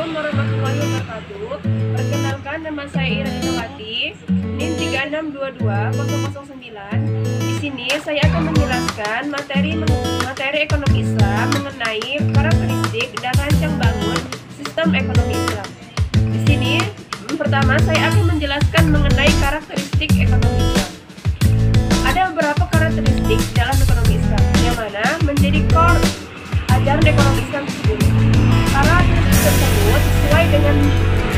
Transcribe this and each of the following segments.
Assalamualaikum warahmatullahi wabarakatuh. Perkenalkan, nama saya Ira Dinawati, NIM 3622-009. Di sini saya akan menjelaskan materi ekonomi Islam mengenai karakteristik dan rancang bangun sistem ekonomi Islam. Di sini pertama saya akan menjelaskan mengenai karakteristik ekonomi Islam. Ada beberapa karakteristik dalam ekonomi Islam yang mana menjadi core ajaran ekonomi Islam tersebut. Karakteristik tersebut sesuai dengan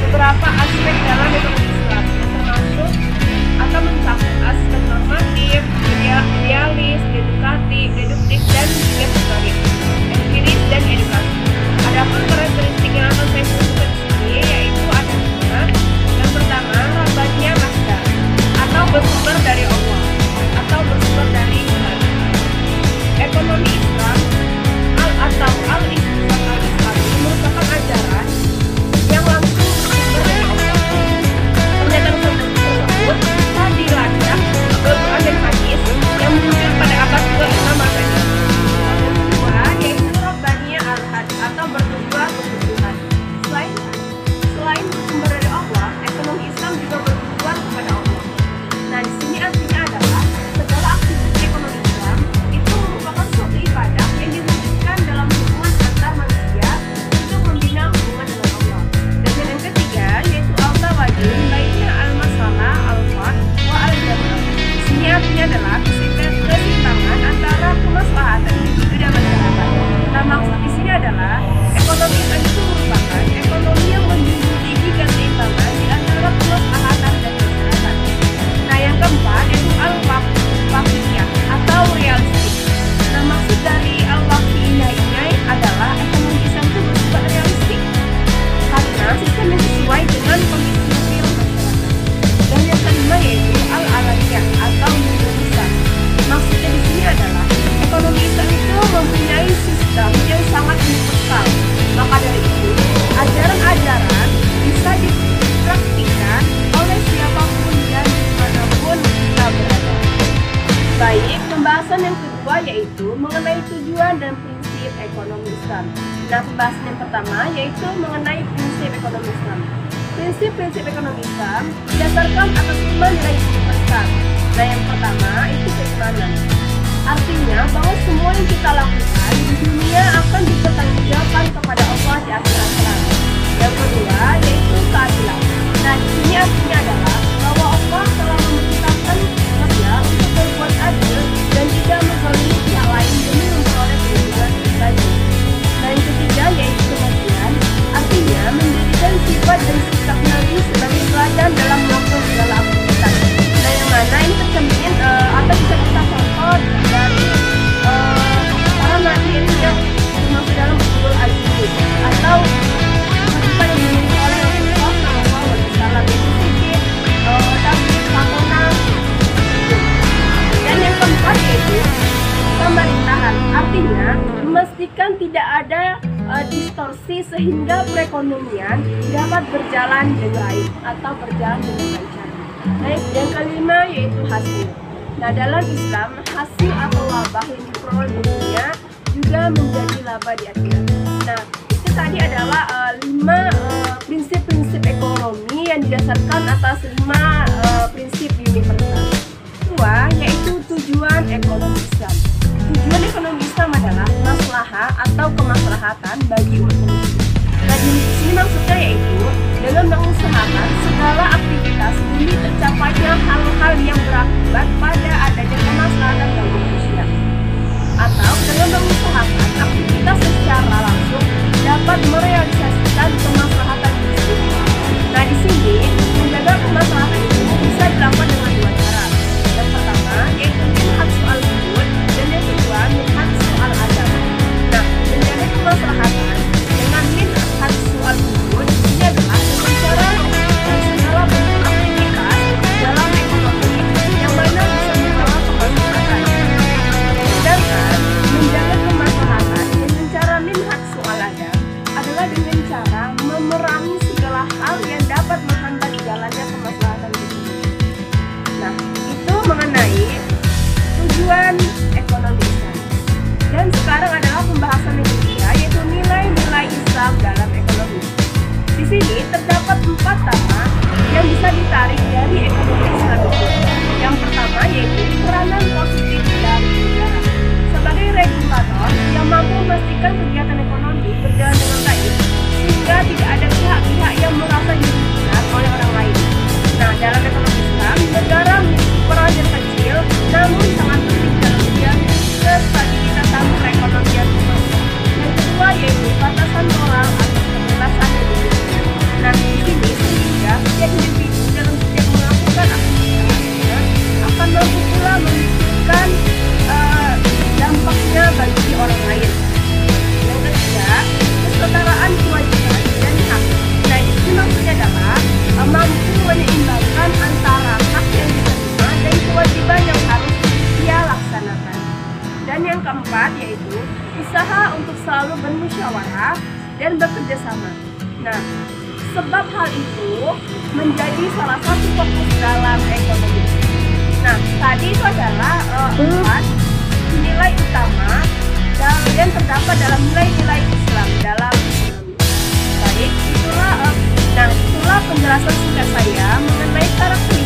beberapa aspek dalam ekonomi Islam, termasuk akan mencakup aspek normatif, idealis, deduktif, dan juga sebagai empiris dan edukasi. Adapun karakteristik yang akan saya sebutkan di sini yaitu ada 5. Yang pertama, rabbaniyah masdar atau bersumber dari Allah atau bersumber dari Tuhan. Ekonomi Islam al-Islam ini merupakan ajaran yang langsung bersumber dari Allah. Pernyataan tersebut telah dilacak Al-Quran dan Hadis yang muncul pada abad ke-5 Masehi. Yang kedua yaitu rabbaniyah al-had atau bertujuan untuk Tuhan. Selain bersumber dari Allah, ekonomi Islam juga bertujuan kepada Allah. Nah, di sini artinya adalah segala aktivitas ekonomi Islam itu merupakan suatu ibadah yang diwujudkan dalam hubungan antar manusia untuk membina hubungan dengan Allah. Dan yang ketiga yaitu al-tawazun baina al-masalah al-fard wa al-jamaah. Di sini artinya adalah keseimbangan antara kemaslahatan individu dan masyarakat. Nah, maksud di sini adalah ekonomi Islam itu merupakan ekonomi yang menjunjung tinggi keseimbangan di antara kemaslahatan dan masyarakat. Nah, yang keempat yaitu al-waqfiyah atau realistik. Nah, maksud dari al-waqfiyah ini adalah ekonomi Islam itu bersifat realistik karena sistem yang sesuai dengan kondisi real masyarakat. Dan yang kelima yaitu al-alaniyah atau universal. Maksudnya di sini adalah ekonomi Islam itu mempunyai sistem yang sangat universal. Maka dari itu, ajaran-ajaran bisa dipraktikkan oleh siapapun dan dimanapun kita berada. Baik, pembahasan yang kedua yaitu mengenai tujuan dan prinsip ekonomi Islam. Nah, pembahasan yang pertama yaitu mengenai prinsip ekonomi Islam. Prinsip-prinsip ekonomi Islam didasarkan atas 5 nilai besar. Nah, yang pertama itu keimanan. Artinya bahwa semua yang kita lakukan di dunia akan dipertanggungjawabkan kepada Allah di akhirat kelak. Yang kedua yaitu keadilan. Nah, di sini artinya adalah bahwa Allah telah memerintahkan manusia untuk berbuat adil dan tidak menzalimi pihak lain demi memperoleh keuntungan pribadi. Nah, yang ketiga yaitu kematian. Artinya menjadikan sifat dan sikap Nabi sebagai teladan dalam melakukan segala aktivitas. Nah, yang mana ini tercermin atau bisa kita contoh dari para nabi yang termasuk dalam Usul Al-Juz atau kehidupan yang dimiliki oleh Rasulullah SAW yaitu Siddiq, Daud, Fatona. Dan yang keempat yaitu pemerintahan. Artinya memastikan tidak ada distorsi sehingga perekonomian dapat berjalan dengan baik atau berjalan dengan lancar. Nah, yang kelima yaitu hasil. Nah, dalam Islam hasil atau laba yang diperoleh di dunia juga menjadi laba di akhirat. Nah, itu tadi adalah 5 prinsip-prinsip ekonomi yang didasarkan atas 5 prinsip universal. Kedua yaitu tujuan ekonomi Islam. Tujuan ekonomi Islam adalah maslahah atau kemaslahatan bagi umat manusia. Nah, di sini maksudnya yaitu dengan mengusahakan segala aktivitas demi tercapainya hal-hal yang berakibat pada adanya kemaslahatan bagi manusia, atau dengan mengusahakan aktivitas secara langsung dapat merealisasikan kemaslahatan itu. Nah, di sini menjaga kemaslahatan itu bisa dilakukan dengan 2 cara. Yang pertama yaitu minhaj soal wujud dan yang kedua minhaj soal adab. Nah, menjaga kemaslahatan dengan minhaj soal wujud ini adalah dengan cara dan segala bentuk aktivitas dalam ekonomi yang mana bisa membawa kemaslahatan. Sedangkan menjaga kemaslahatan dengan cara berpihak dan bekerja sama. Nah, sebab hal itu menjadi salah satu fokus dalam ekonomi. Nah, tadi itu adalah 4 nilai utama yang terdapat dalam nilai-nilai Islam dalam ekonomi. Baik, itulah penjelasan singkat saya mengenai karakteristik